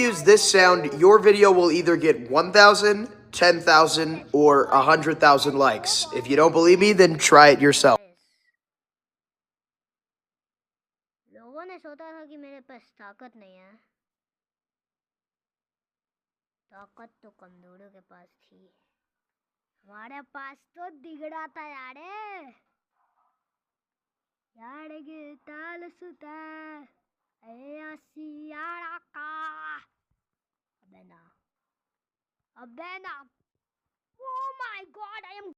use this sound, your video will either get 1,000, 10,000, or 100,000 likes. If you don't believe me, then try it yourself. लोगों ने सोचा था कि मेरे पास ताकत नहीं है, ताकत तो कमजोरों के पास थी, हमारे पास तो दिगड़ा था यार। यार के ताल सुता ऐसी यारा का अबे ना, oh my God, I am